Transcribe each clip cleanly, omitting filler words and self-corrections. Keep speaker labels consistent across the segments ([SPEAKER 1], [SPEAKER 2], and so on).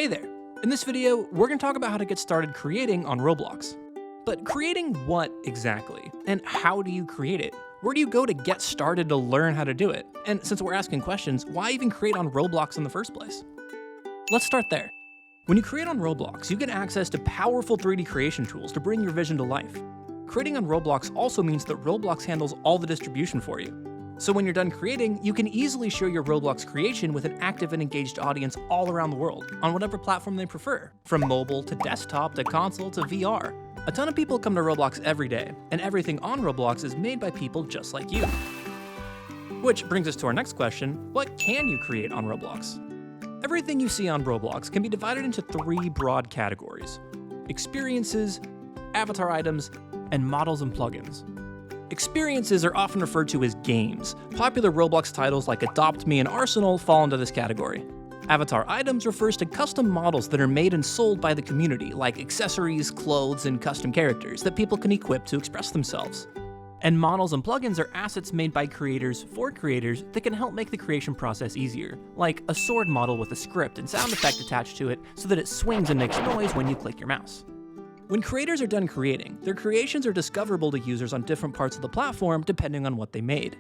[SPEAKER 1] Hey there! In this video, we're going to talk about how to get started creating on Roblox. But creating what exactly? And how do you create it? Where do you go to get started to learn how to do it? And since we're asking questions, why even create on Roblox in the first place? Let's start there. When you create on Roblox, you get access to powerful 3D creation tools to bring your vision to life. Creating on Roblox also means that Roblox handles all the distribution for you. So when you're done creating, you can easily share your Roblox creation with an active and engaged audience all around the world, on whatever platform they prefer, from mobile to desktop to console to VR. A ton of people come to Roblox every day, and everything on Roblox is made by people just like you. Which brings us to our next question: what can you create on Roblox? Everything you see on Roblox can be divided into 3 broad categories: experiences, avatar items, and models and plugins. Experiences are often referred to as games. Popular Roblox titles like Adopt Me and Arsenal fall into this category. Avatar items refers to custom models that are made and sold by the community, like accessories, clothes, and custom characters that people can equip to express themselves. And models and plugins are assets made by creators for creators that can help make the creation process easier, like a sword model with a script and sound effect attached to it so that it swings and makes noise when you click your mouse. When creators are done creating, their creations are discoverable to users on different parts of the platform depending on what they made.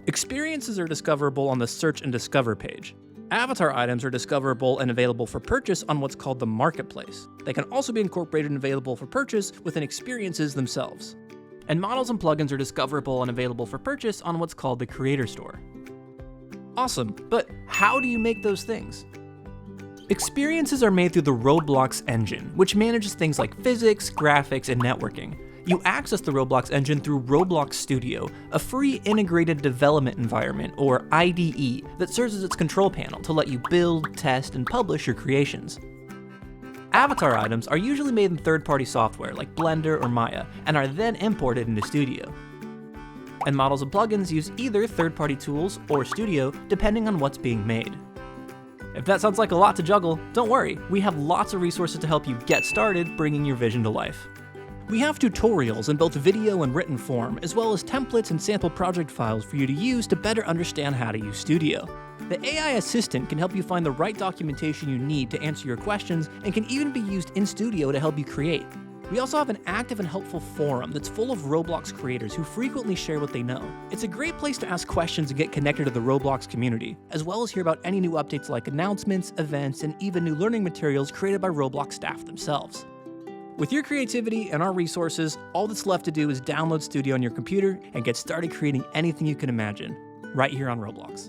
[SPEAKER 1] Experiences are discoverable on the Search and Discover page. Avatar items are discoverable and available for purchase on what's called the Marketplace. They can also be incorporated and available for purchase within experiences themselves. And models and plugins are discoverable and available for purchase on what's called the Creator Store. Awesome, but how do you make those things? Experiences are made through the Roblox engine, which manages things like physics, graphics, and networking. You access the Roblox engine through Roblox Studio, a free integrated development environment, or IDE, that serves as its control panel to let you build, test, and publish your creations. Avatar items are usually made in third-party software like Blender or Maya, and are then imported into Studio. And models and plugins use either third-party tools or Studio, depending on what's being made. If that sounds like a lot to juggle, don't worry, we have lots of resources to help you get started bringing your vision to life. We have tutorials in both video and written form, as well as templates and sample project files for you to use to better understand how to use Studio. The AI assistant can help you find the right documentation you need to answer your questions and can even be used in Studio to help you create. We also have an active and helpful forum that's full of Roblox creators who frequently share what they know. It's a great place to ask questions and get connected to the Roblox community, as well as hear about any new updates like announcements, events, and even new learning materials created by Roblox staff themselves. With your creativity and our resources, all that's left to do is download Studio on your computer and get started creating anything you can imagine, right here on Roblox.